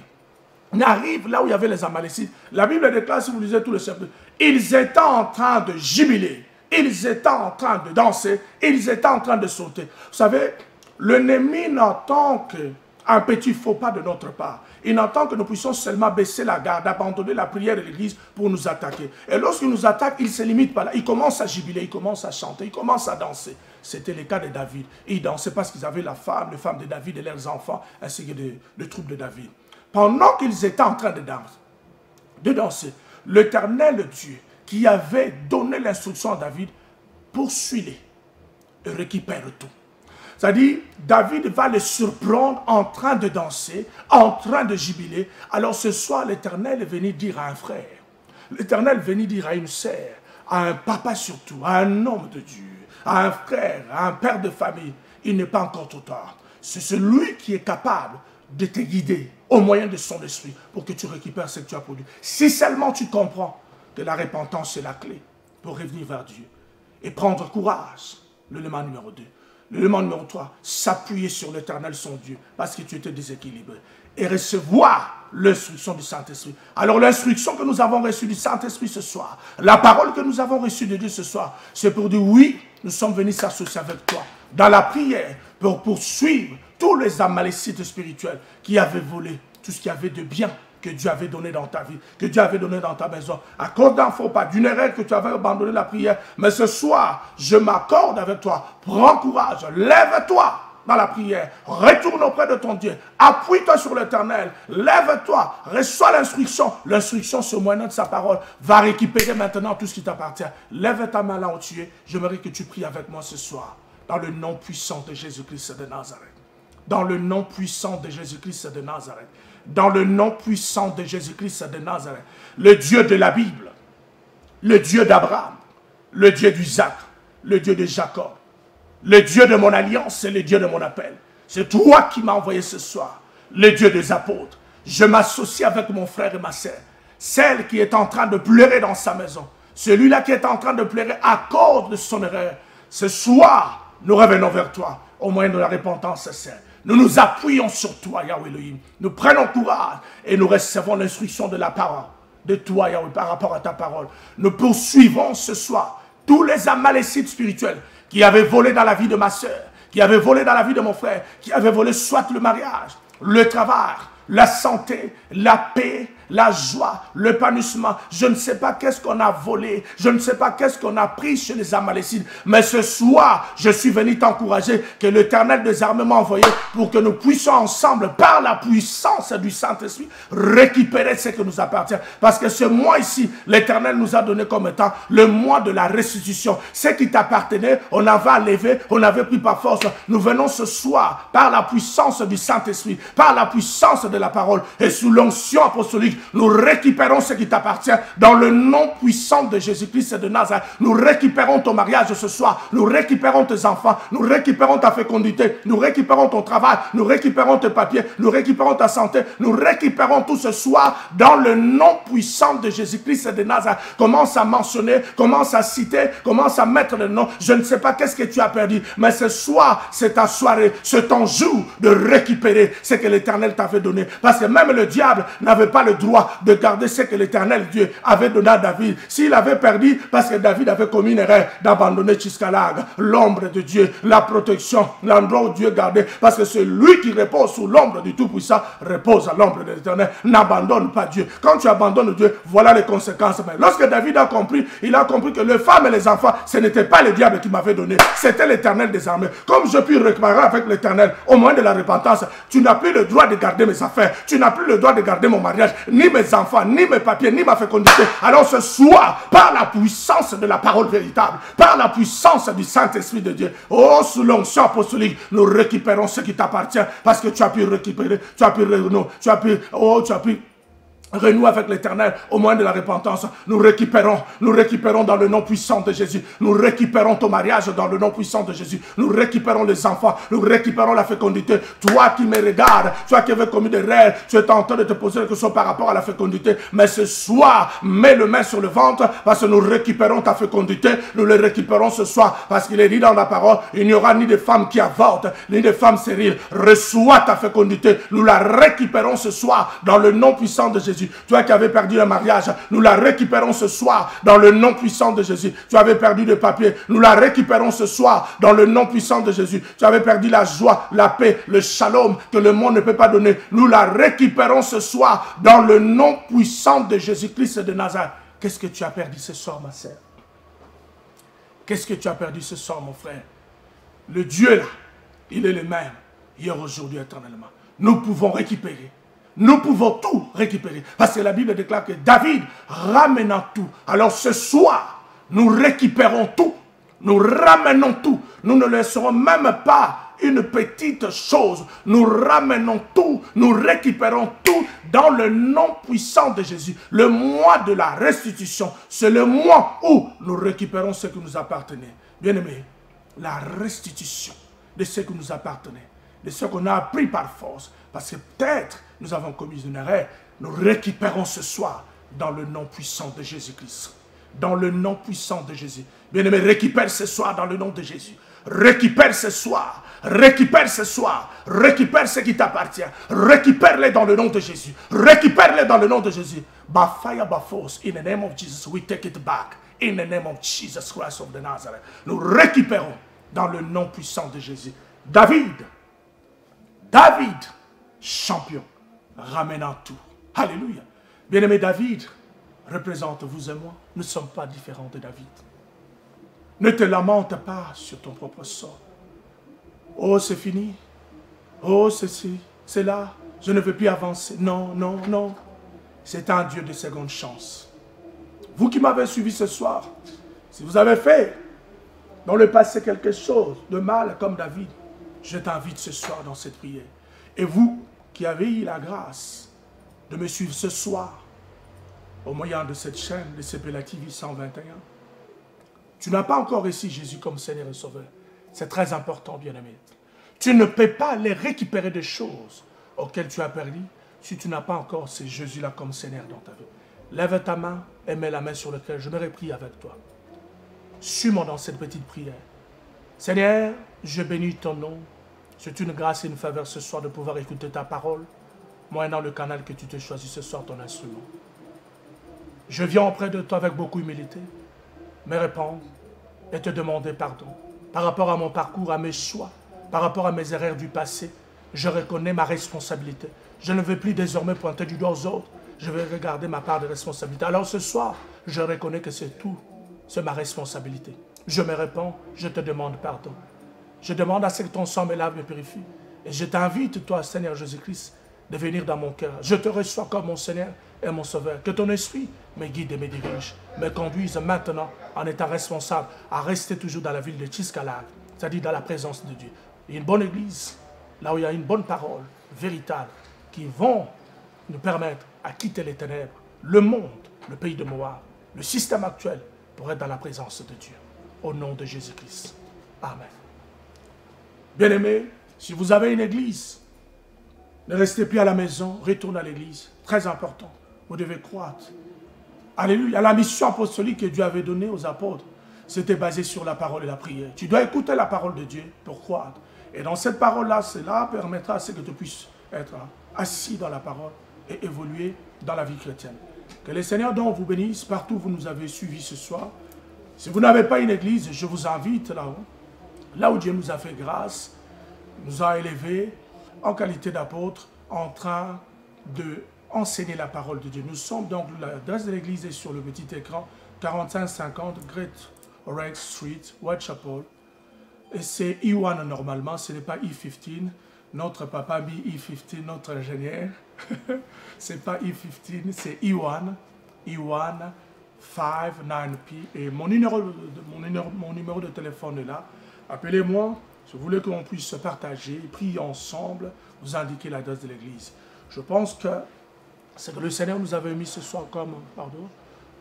n'arrive là où il y avait les Amalécites, la Bible déclare, si vous lisez tout le chapitre, ils étaient en train de jubiler. Ils étaient en train de danser, ils étaient en train de sauter. Vous savez, l'ennemi n'entend qu'un petit faux pas de notre part. Il n'entend que nous puissions seulement baisser la garde, abandonner la prière de l'église pour nous attaquer. Et lorsqu'il nous attaque, il ne se limite pas là. Il commence à jubiler, il commence à chanter, il commence à danser. C'était le cas de David. Ils dansaient parce qu'ils avaient la femme, les femmes de David et leurs enfants, ainsi que les troupes de David. Pendant qu'ils étaient en train de danser, l'Éternel Dieu, qui avait donné l'instruction à David, poursuit-les et récupère tout. C'est-à-dire, David va les surprendre en train de danser, en train de jubiler. Alors ce soir, l'Éternel est venu dire à un frère, l'Éternel est venu dire à une sœur, à un papa surtout, à un homme de Dieu, à un frère, à un père de famille, il n'est pas encore trop tard. C'est celui qui est capable de te guider au moyen de son esprit pour que tu récupères ce que tu as produit. Si seulement tu comprends que la repentance est la clé pour revenir vers Dieu et prendre courage, l'élément numéro 2. L'élément numéro 3, s'appuyer sur l'Éternel son Dieu parce que tu étais déséquilibré et recevoir l'instruction du Saint-Esprit. Alors l'instruction que nous avons reçue du Saint-Esprit ce soir, la parole que nous avons reçue de Dieu ce soir, c'est pour dire oui, nous sommes venus s'associer avec toi dans la prière pour poursuivre tous les amalécites spirituels qui avaient volé tout ce qu'il y avait de bien que Dieu avait donné dans ta vie, que Dieu avait donné dans ta maison. À cause d'un faux pas, d'une erreur que tu avais abandonné la prière. Mais ce soir, je m'accorde avec toi. Prends courage, lève-toi dans la prière. Retourne auprès de ton Dieu. Appuie-toi sur l'Éternel. Lève-toi, reçois l'instruction. L'instruction, ce moyen de sa parole, va récupérer maintenant tout ce qui t'appartient. Lève ta main là où tu es. J'aimerais que tu pries avec moi ce soir. Dans le nom puissant de Jésus-Christ de Nazareth. Dans le nom puissant de Jésus-Christ de Nazareth. Dans le nom puissant de Jésus-Christ de Nazareth, le Dieu de la Bible, le Dieu d'Abraham, le Dieu d'Isaac, le Dieu de Jacob, le Dieu de mon alliance et le Dieu de mon appel. C'est toi qui m'as envoyé ce soir, le Dieu des apôtres. Je m'associe avec mon frère et ma sœur, celle qui est en train de pleurer dans sa maison, celui-là qui est en train de pleurer à cause de son erreur. Ce soir, nous revenons vers toi, au moyen de la repentance sincère. Nous nous appuyons sur toi, Yahweh Elohim. Nous prenons courage et nous recevons l'instruction de la parole de toi, Yahweh, par rapport à ta parole. Nous poursuivons ce soir tous les amalécites spirituels qui avaient volé dans la vie de ma soeur, qui avaient volé dans la vie de mon frère, qui avaient volé soit le mariage, le travail, la santé, la paix, la joie, l'épanouissement. Je ne sais pas qu'est-ce qu'on a volé. Je ne sais pas qu'est-ce qu'on a pris chez les Amalécites. Mais ce soir, je suis venu t'encourager que l'Éternel des armées m'a envoyé pour que nous puissions ensemble, par la puissance du Saint-Esprit, récupérer ce qui nous appartient. Parce que ce mois ici, l'Éternel nous a donné comme étant le mois de la restitution. Ce qui t'appartenait, on avait enlevé, on avait pris par force. Nous venons ce soir, par la puissance du Saint-Esprit, par la puissance de la parole et sous l'onction apostolique, nous récupérons ce qui t'appartient dans le nom puissant de Jésus-Christ de Nazareth. Nous récupérons ton mariage ce soir. Nous récupérons tes enfants. Nous récupérons ta fécondité. Nous récupérons ton travail. Nous récupérons tes papiers. Nous récupérons ta santé. Nous récupérons tout ce soir dans le nom puissant de Jésus-Christ de Nazareth. Commence à mentionner, commence à citer, commence à mettre le nom. Je ne sais pas qu'est-ce que tu as perdu, mais ce soir, c'est ta soirée, c'est ton jour de récupérer ce que l'Éternel t'avait donné. Parce que même le diable n'avait pas le droit droit de garder ce que l'Éternel Dieu avait donné à David. S'il avait perdu, parce que David avait commis une erreur d'abandonner Chiskalag, l'ombre de Dieu, la protection, l'endroit où Dieu gardait, parce que celui qui repose sous l'ombre du Tout-Puissant repose à l'ombre de l'Éternel. N'abandonne pas Dieu. Quand tu abandonnes Dieu, voilà les conséquences. Mais lorsque David a compris, il a compris que les femmes et les enfants, ce n'était pas le diable qui m'avait donné, c'était l'Éternel des armées. Comme je puis réparer avec l'Éternel au moment de la repentance, tu n'as plus le droit de garder mes affaires, tu n'as plus le droit de garder mon mariage, ni mes enfants, ni mes papiers, ni ma fécondité. Alors ce soir, par la puissance de la parole véritable, par la puissance du Saint-Esprit de Dieu, oh, sous l'onction apostolique, nous récupérons ce qui t'appartient, parce que tu as pu récupérer, tu as pu renouer, tu as pu renouer avec l'Éternel au moment de la repentance. Nous récupérons dans le nom puissant de Jésus. Nous récupérons ton mariage dans le nom puissant de Jésus. Nous récupérons les enfants. Nous récupérons la fécondité. Toi qui me regardes, toi qui avais commis des rêves, tu es en train de te poser quelque chose par rapport à la fécondité. Mais ce soir, mets le main sur le ventre parce que nous récupérons ta fécondité. Nous le récupérons ce soir parce qu'il est dit dans la parole, il n'y aura ni de femmes qui avortent, ni de femmes stériles. Reçois ta fécondité. Nous la récupérons ce soir dans le nom puissant de Jésus. Toi qui avais perdu un mariage, nous la récupérons ce soir dans le nom puissant de Jésus. Tu avais perdu des papiers, nous la récupérons ce soir dans le nom puissant de Jésus. Tu avais perdu la joie, la paix, le shalom que le monde ne peut pas donner. Nous la récupérons ce soir dans le nom puissant de Jésus-Christ de Nazareth. Qu'est-ce que tu as perdu ce soir, ma sœur? Qu'est-ce que tu as perdu ce soir, mon frère? Le Dieu là, il est le même, hier, aujourd'hui, éternellement. Nous pouvons récupérer. Nous pouvons tout récupérer. Parce que la Bible déclare que David ramenant tout. Alors ce soir, nous récupérons tout. Nous ramenons tout. Nous ne laisserons même pas une petite chose. Nous ramenons tout. Nous récupérons tout dans le nom puissant de Jésus. Le mois de la restitution, c'est le mois où nous récupérons ce qui nous appartenait. Bien-aimés, la restitution de ce qui nous appartenait, de ce qu'on a appris par force. Parce que peut-être nous avons commis une erreur. Nous récupérons ce soir dans le nom puissant de Jésus-Christ. Dans le nom puissant de Jésus. Bien-aimé, récupère ce soir dans le nom de Jésus. Récupère ce soir. Récupère ce soir. Récupère ce qui t'appartient. Récupère-les dans le nom de Jésus. Récupère-les dans le nom de Jésus. By fire, by force, in the name of Jesus, we take it back. In the name of Jesus Christ of the Nazareth. Nous récupérons dans le nom puissant de Jésus. David, champion, ramenant tout. Alléluia. Bien-aimé, David représente vous et moi. Nous ne sommes pas différents de David. Ne te lamente pas sur ton propre sort. Oh, c'est fini. Oh, ceci, c'est là. Je ne veux plus avancer. Non, non, non. C'est un Dieu de seconde chance. Vous qui m'avez suivi ce soir, si vous avez fait dans le passé quelque chose de mal comme David, je t'invite ce soir dans cette prière. Et vous qui avez eu la grâce de me suivre ce soir au moyen de cette chaîne de CPLA TV 121, tu n'as pas encore reçu Jésus comme Seigneur et Sauveur. C'est très important, bien-aimé. Tu ne peux pas les récupérer des choses auxquelles tu as perdu si tu n'as pas encore ce Jésus-là comme Seigneur dans ta vie. Lève ta main et mets la main sur le cœur. Je me prie avec toi. Suis-moi dans cette petite prière. Seigneur, je bénis ton nom. C'est une grâce et une faveur ce soir de pouvoir écouter ta parole, moyennant le canal que tu te choisis ce soir, ton instrument. Je viens auprès de toi avec beaucoup d'humilité, me répondre et te demander pardon. Par rapport à mon parcours, à mes choix, par rapport à mes erreurs du passé, je reconnais ma responsabilité. Je ne veux plus désormais pointer du doigt aux autres, je vais regarder ma part de responsabilité. Alors ce soir, je reconnais que c'est tout, c'est ma responsabilité. Je me réponds, je te demande pardon. Je demande à ce que ton sang me lave, me purifie. Et je t'invite, toi, Seigneur Jésus-Christ, de venir dans mon cœur. Je te reçois comme mon Seigneur et mon Sauveur. Que ton esprit me guide et me dirige, me conduise maintenant en étant responsable à rester toujours dans la ville de Chiskalag, c'est-à-dire dans la présence de Dieu. Et une bonne église, là où il y a une bonne parole véritable, qui vont nous permettre à quitter les ténèbres, le monde, le pays de Moab, le système actuel, pour être dans la présence de Dieu. Au nom de Jésus-Christ. Amen. Bien-aimés, si vous avez une église, ne restez plus à la maison, retournez à l'église. Très important. Vous devez croître. Alléluia. La mission apostolique que Dieu avait donnée aux apôtres, c'était basé sur la parole et la prière. Tu dois écouter la parole de Dieu pour croître. Et dans cette parole-là, cela permettra à ce que tu puisses être assis dans la parole et évoluer dans la vie chrétienne. Que le Seigneur donc vous bénisse partout où vous nous avez suivis ce soir. Si vous n'avez pas une église, je vous invite là-haut, là où Dieu nous a fait grâce, nous a élevés en qualité d'apôtres, en train d'enseigner la parole de Dieu. Nous sommes donc, l'adresse de l'église est sur le petit écran, 4550 Great Orange Street, Whitechapel. Et c'est E1 normalement, ce n'est pas E15. Notre papa a mis E15, notre ingénieur. C'est pas E15, c'est E1. E1 59P. Et mon numéro de téléphone est là. Appelez-moi si vous voulez qu'on puisse se partager, prier ensemble, vous indiquer l'adresse de l'église. Je pense que c'est que le Seigneur nous avait mis ce soir comme, pardon,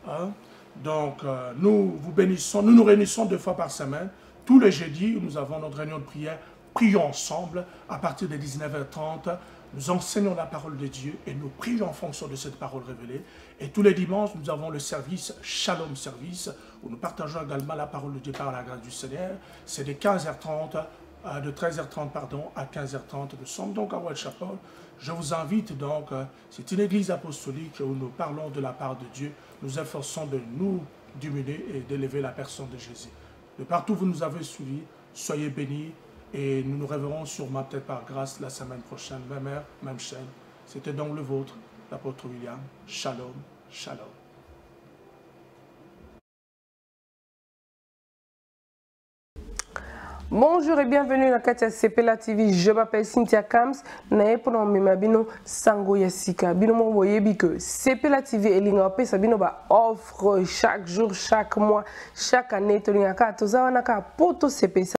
hein? Donc nous vous bénissons, nous nous réunissons 2 fois par semaine. Tous les jeudis, nous avons notre réunion de prière, prions ensemble à partir de 19h30. Nous enseignons la parole de Dieu et nous prions en fonction de cette parole révélée. Et tous les dimanches, nous avons le service Shalom Service, où nous partageons également la parole de Dieu par la grâce du Seigneur. C'est de 15h30, de 13h30 pardon, à 15h30. Nous sommes donc à Whitechapel. Je vous invite donc, c'est une église apostolique où nous parlons de la part de Dieu. Nous efforçons de nous diminuer et d'élever la personne de Jésus. De partout où vous nous avez suivis, soyez bénis. Et nous nous reverrons sûrement, peut-être par grâce, la semaine prochaine. Même heure, même chaîne. C'était donc le vôtre, l'apôtre William. Shalom, shalom. Bonjour et bienvenue dans Katia Sepela TV. Je m'appelle Cynthia Kams. Nae pour mimabino sango yasika. Bino mo boyebi que Sepela TV elinga pesa bino ba offre chaque jour, chaque mois, chaque année. Tolinga ka tozawana ka poto sepesa.